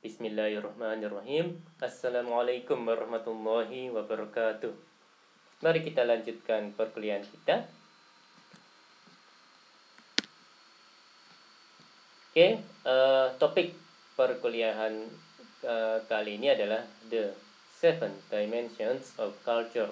Bismillahirrahmanirrahim. Assalamualaikum warahmatullahi wabarakatuh. Mari kita lanjutkan perkuliahan kita. Topik perkuliahan kali ini adalah The Seven Dimensions of Culture,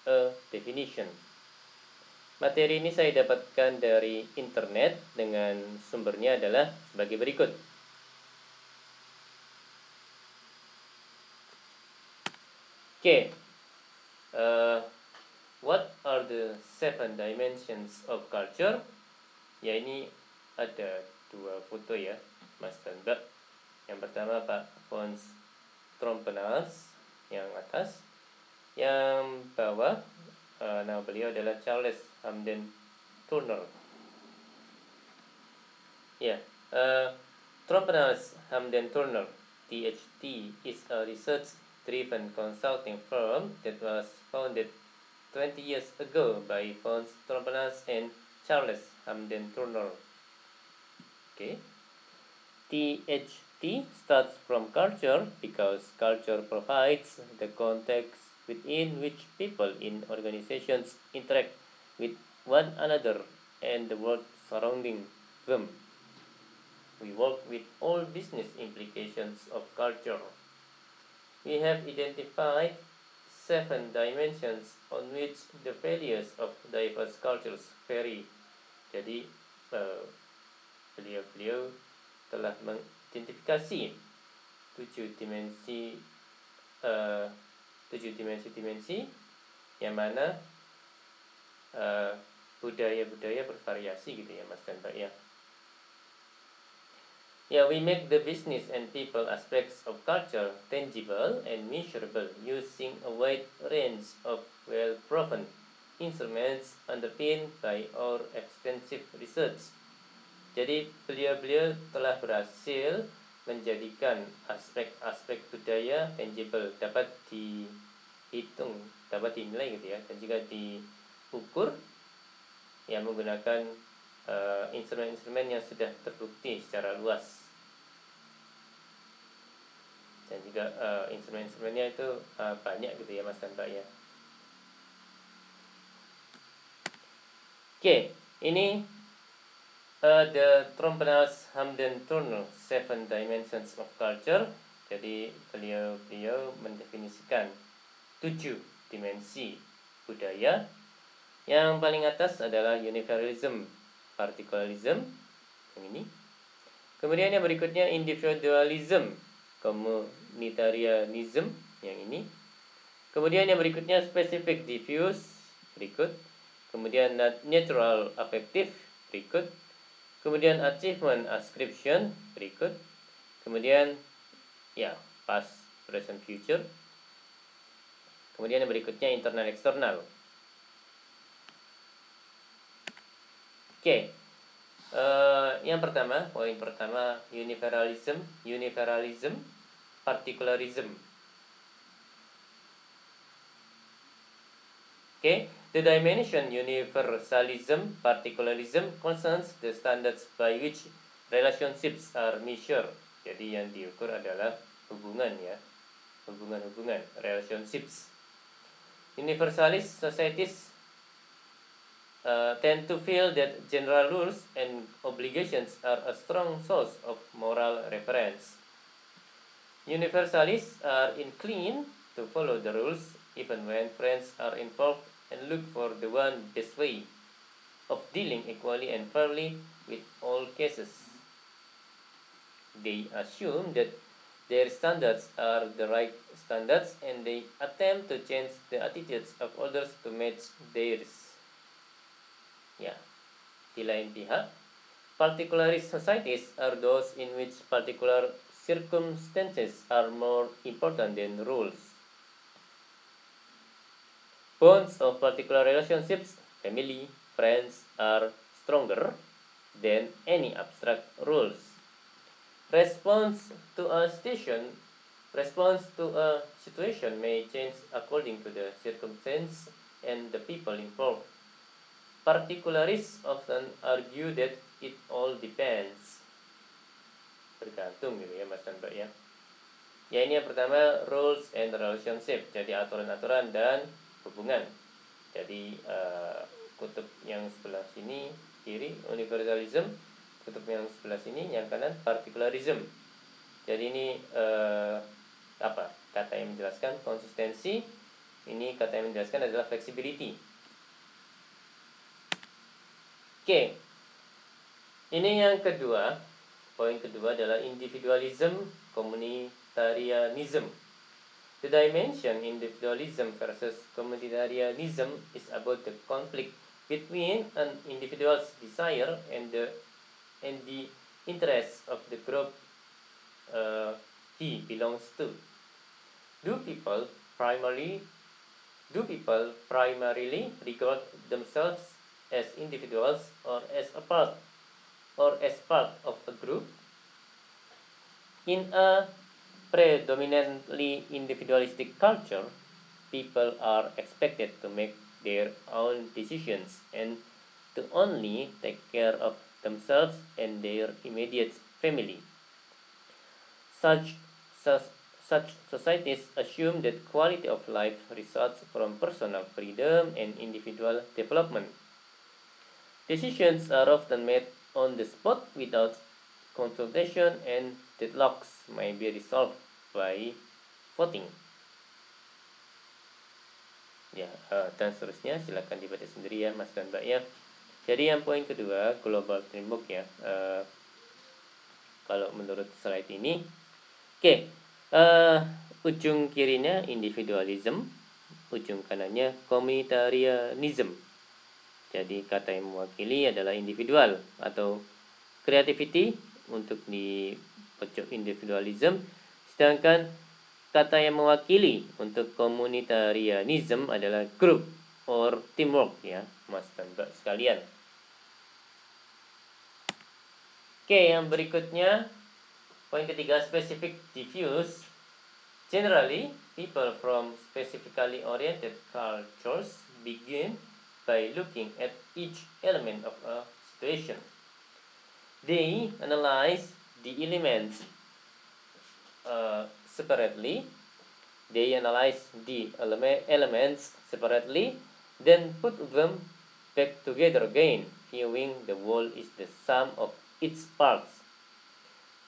a Definition. Materi ini saya dapatkan dari internet dengan sumbernya adalah sebagai berikut. What are the seven dimensions of culture? Ya, ini ada dua foto ya, Mas dan Mbak. Yang pertama Pak Fons Trompenaars yang atas, yang bawah nama beliau adalah Charles Hamden Turner. Trompenaars Hamden Turner, THT, is a research-driven consulting firm that was founded 20 years ago by Fons Trompenaars and Charles Hamden Turner. THT starts from culture because culture provides the context within which people in organizations interact with one another and the world surrounding them. We work with all business implications of culture. We have identified 7 dimensions on which the values of diverse cultures vary. Jadi beliau telah mengidentifikasi 7 dimensi yang mana budaya-budaya bervariasi gitu ya Mas dan Mbak ya. We make the business and people aspects of culture tangible and measurable using a wide range of well-proven instruments underpinned by our extensive research. Jadi beliau telah berhasil menjadikan aspek-aspek budaya tangible, dapat dihitung, dapat dinilai gitu ya, dan juga diukur yang menggunakan instrumen-instrumen yang sudah terbukti secara luas. Dan juga instrumen-instrumennya itu banyak gitu ya Mas dan Mbak ya. Ini The Trompenaars Hamden Turner 7 Dimensions of Culture. Jadi beliau mendefinisikan 7 dimensi budaya. Yang paling atas adalah universalism, particularism, yang ini. Kemudian yang berikutnya individualism, communitarianism, yang ini. Kemudian yang berikutnya specific diffuse, berikut. Kemudian natural affective, berikut. Kemudian achievement ascription, berikut. Kemudian past, present, future. Kemudian yang berikutnya internal eksternal. Yang pertama, poin pertama, universalism, particularism. The dimension universalism, particularism concerns the standards by which relationships are measured. Jadi yang diukur adalah hubungan ya, hubungan, relationships. Universalist societies tend to feel that general rules and obligations are a strong source of moral reference. Universalists are inclined to follow the rules even when friends are involved and look for the one best way of dealing equally and fairly with all cases. They assume that their standards are the right standards and they attempt to change the attitudes of others to match theirs. Di lain pihak, particularist societies are those in which particular circumstances are more important than rules. Bonds of particular relationships, family, friends, are stronger than any abstract rules. Response to a situation may change according to the circumstance and the people involved. Particularists often argue that it all depends. Bergantung gitu ya Mas dan Mbak ya. Ya, ini yang pertama, rules and relationship. Jadi aturan-aturan dan hubungan. Jadi kutub yang sebelah sini kiri universalism, kutub yang sebelah sini yang kanan particularism. Jadi ini kata yang menjelaskan konsistensi. Ini kata yang menjelaskan adalah flexibility. Oke. Ini yang kedua. Poin kedua adalah individualism, communitarianism. The dimension individualism versus communitarianism is about the conflict between an individual's desire and the interests of the group he belongs to. Do people primarily regard themselves as individuals or as part of a group? In a predominantly individualistic culture, people are expected to make their own decisions and to only take care of themselves and their immediate family. Such societies assume that quality of life results from personal freedom and individual development. Decisions are often made on the spot without consultation, and deadlocks may be resolved by voting. Ya, dan seterusnya silakan dibaca sendiri ya, Mas dan Mbak ya. Jadi yang poin kedua, global framework ya. Kalau menurut slide ini, oke. Ujung kirinya individualism, ujung kanannya communitarianism. Jadi kata yang mewakili adalah individual atau creativity untuk di pojok individualism, sedangkan kata yang mewakili untuk communitarianism adalah group or teamwork ya, Mas dan Mbak sekalian. Oke, yang berikutnya poin ketiga, specific diffuse. Generally, people from specifically oriented cultures begin by looking at each element of a situation. They analyze the elements separately. Then put them back together again, viewing the whole is the sum of its parts.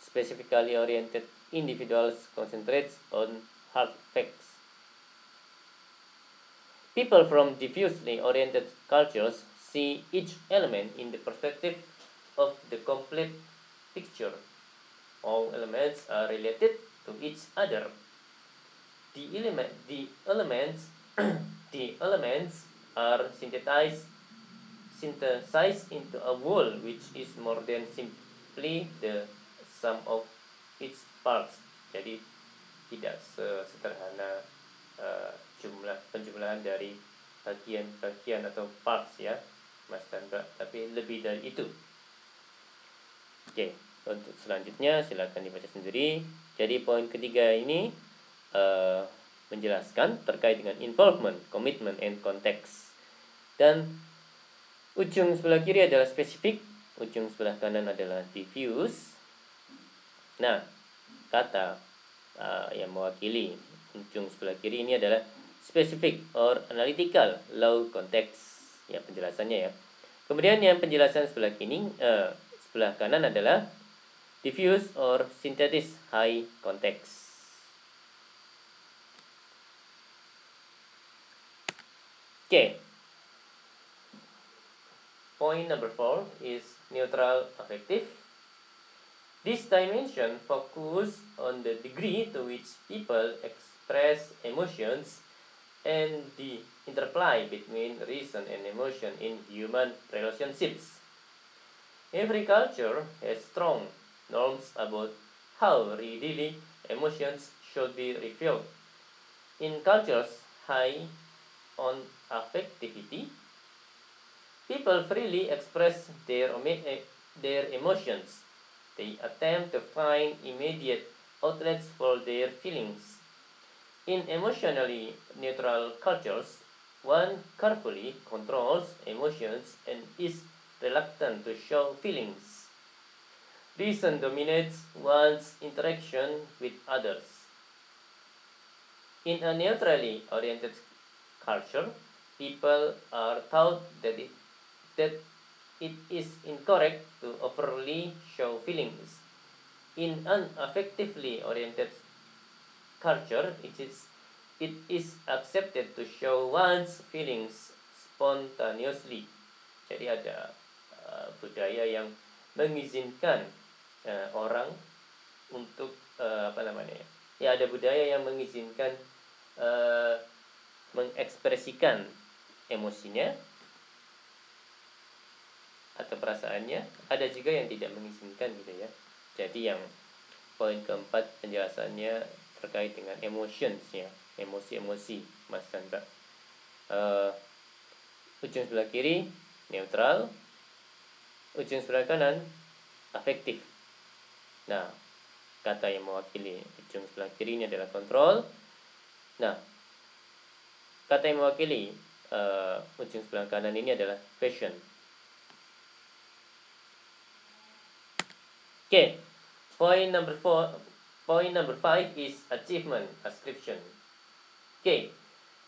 Specifically oriented individuals concentrate on hard facts. People from diffusely oriented cultures see each element in the perspective of the complete picture. All elements are related to each other. The elements are synthesized into a whole which is more than simply the sum of its parts. Jadi tidak sesederhana penjumlahan dari bagian-bagian atau parts ya, Mas dan Mbak, tapi lebih dari itu. Oke, untuk selanjutnya silakan dibaca sendiri. Jadi poin ketiga ini menjelaskan terkait dengan involvement, commitment, and context. Dan ujung sebelah kiri adalah spesifik, ujung sebelah kanan adalah diffuse. Nah, kata yang mewakili ujung sebelah kiri ini adalah specific or analytical low context ya penjelasannya ya. Kemudian yang penjelasan sebelah kanan adalah diffuse or synthesis high context. Okay. Point number 4 is neutral affective. This dimension focuses on the degree to which people express emotions and the interplay between reason and emotion in human relationships. Every culture has strong norms about how readily emotions should be revealed. In cultures high on affectivity, people freely express their emotions. They attempt to find immediate outlets for their feelings. In emotionally neutral cultures, one carefully controls emotions and is reluctant to show feelings. Reason dominates one's interaction with others. In a neutrally oriented culture, people are taught that it is incorrect to overly show feelings. In an affectively oriented culture, it is accepted to show one's feelings spontaneously. Jadi ada budaya yang mengizinkan orang untuk ada budaya yang mengizinkan mengekspresikan emosinya atau perasaannya, ada juga yang tidak mengizinkan gitu ya. Jadi yang poin keempat penjelasannya terkait dengan emotions ya, emosi-emosi Mas Chandra. Ujung sebelah kiri neutral, ujung sebelah kanan afektif. Nah, kata yang mewakili ujung sebelah kiri ini adalah kontrol. Nah, kata yang mewakili ujung sebelah kanan ini adalah passion. Okay, point number 5 is achievement ascription. Okay,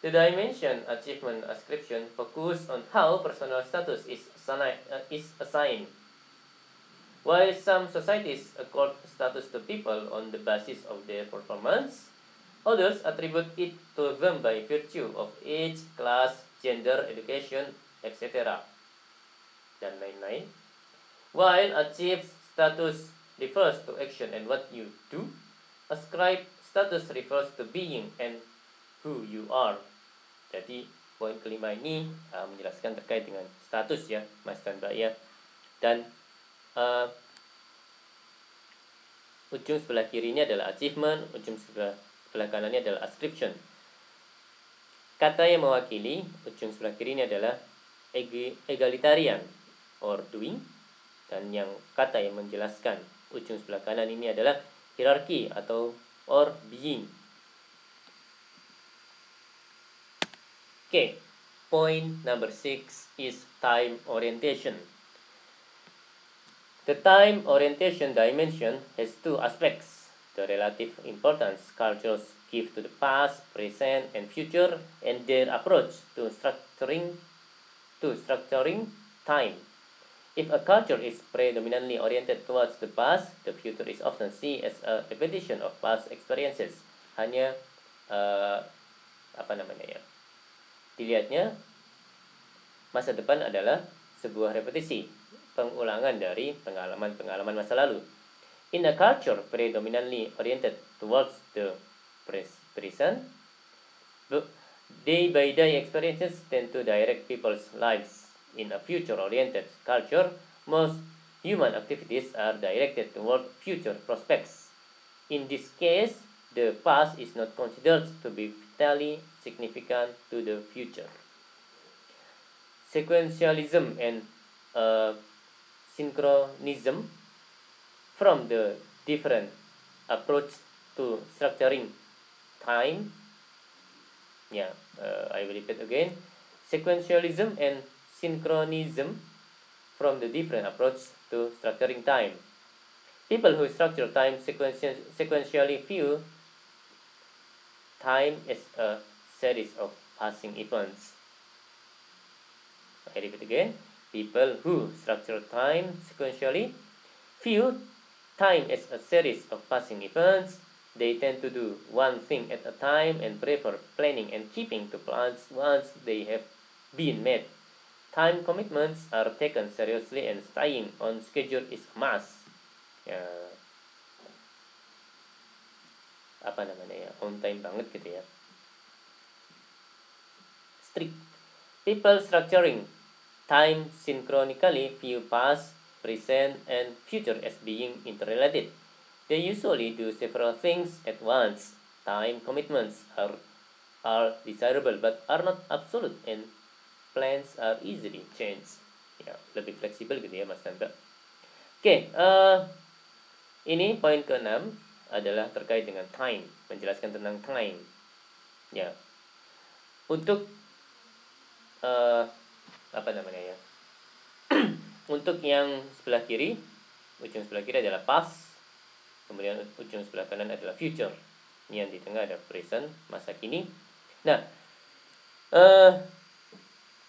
the dimension achievement ascription focus on how personal status is assigned. While some societies accord status to people on the basis of their performance, others attribute it to them by virtue of age, class, gender, education, etc. dan lain-lain. While achieved status refers to action and what you do, ascribed status refers to being and who you are. Jadi poin kelima ini menjelaskan terkait dengan status ya, Mas dan Mbak ya. Dan ujung sebelah kirinya adalah achievement, ujung sebelah kanannya adalah ascription. Kata yang mewakili ujung sebelah kiri ini adalah egalitarian or doing, dan yang kata yang menjelaskan ujung sebelah kanan ini adalah hierarchy atau or being. Okay, point number 6 is time orientation. The time orientation dimension has two aspects: the relative importance cultures give to the past, present, and future, and their approach to structuring time. If a culture is predominantly oriented towards the past, the future is often seen as a repetition of past experiences. Hanya dilihatnya masa depan adalah sebuah repetisi, pengulangan dari pengalaman masa lalu. In a culture predominantly oriented towards the present, day-by-day experiences tend to direct people's lives. In a future-oriented culture, most human activities are directed toward future prospects. In this case, the past is not considered to be vitally significant to the future. Sequentialism and synchronism from the different approach to structuring time. I will repeat again. Sequentialism and synchronism from the different approach to structuring time. People who structure time sequentially view time as a series of passing events. I repeat again. People who structure time sequentially view time as a series of passing events. They tend to do one thing at a time and prefer planning and keeping to plans once they have been made. Time commitments are taken seriously and staying on schedule is a must. On time banget gitu ya. Strict. People structuring time synchronically view past, present, and future as being interrelated. They usually do several things at once. Time commitments are desirable but are not absolute, and plans are easily changed. Lebih fleksibel gitu ya Mas Chandra. Oke, ini poin ke-6 adalah terkait dengan time, menjelaskan tentang time. Untuk untuk yang sebelah kiri, ujung sebelah kiri adalah past, kemudian ujung sebelah kanan adalah future. Ini yang di tengah ada present, masa kini. Nah,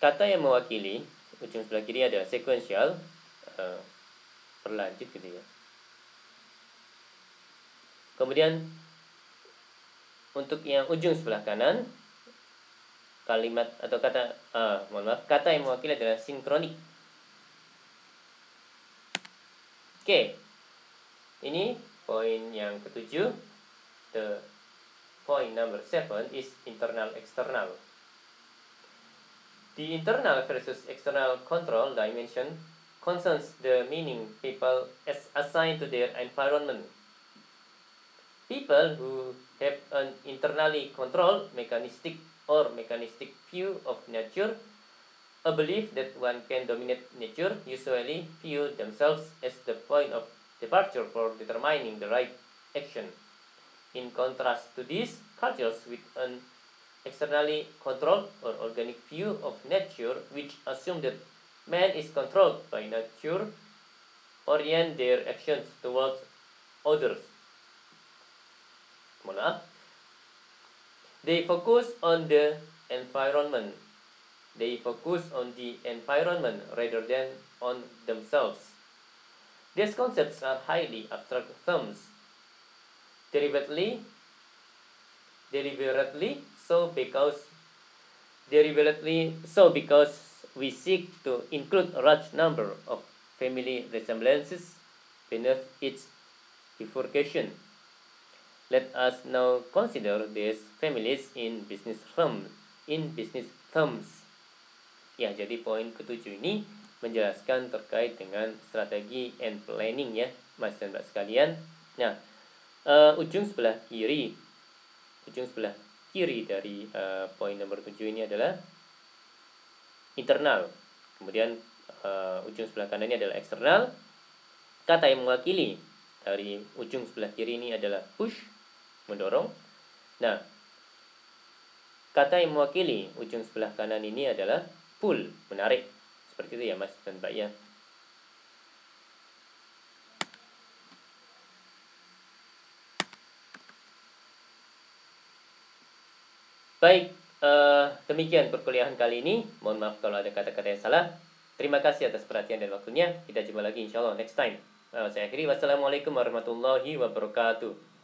kata yang mewakili ujung sebelah kiri adalah sequential, berlanjut gitu ya. Kemudian untuk yang ujung sebelah kanan, kalimat atau kata yang mewakili adalah sinkronik. Oke. Ini poin yang ketujuh. The point number 7 is internal external. The internal versus external control dimension concerns the meaning people assign to their environment. People who have an internally controlled mechanistic view of nature, a belief that one can dominate nature, usually view themselves as the point of departure for determining the right action. In contrast to this, cultures with an externally controlled or organic view of nature, which assume that man is controlled by nature, orient their actions towards others. They focus on the environment. They focus on the environment rather than on themselves. These concepts are highly abstract terms. Deliberately so because we seek to include a large number of family resemblances beneath its bifurcation. Let us now consider these families in business terms. Ya, jadi poin ketujuh ini menjelaskan terkait dengan strategi and planning ya, Mas dan Mbak sekalian. Nah, ujung sebelah kiri dari poin nomor 7 ini adalah internal. Kemudian ujung sebelah kanan ini adalah eksternal. Kata yang mewakili dari ujung sebelah kiri ini adalah push, mendorong. Nah, kata yang mewakili ujung sebelah kanan ini adalah pull, menarik. Seperti itu ya Mas dan Mbak ya. Baik, demikian perkuliahan kali ini. Mohon maaf kalau ada kata-kata yang salah. Terima kasih atas perhatian dan waktunya. Kita jumpa lagi insya Allah next time. Saya akhiri. Wassalamualaikum warahmatullahi wabarakatuh.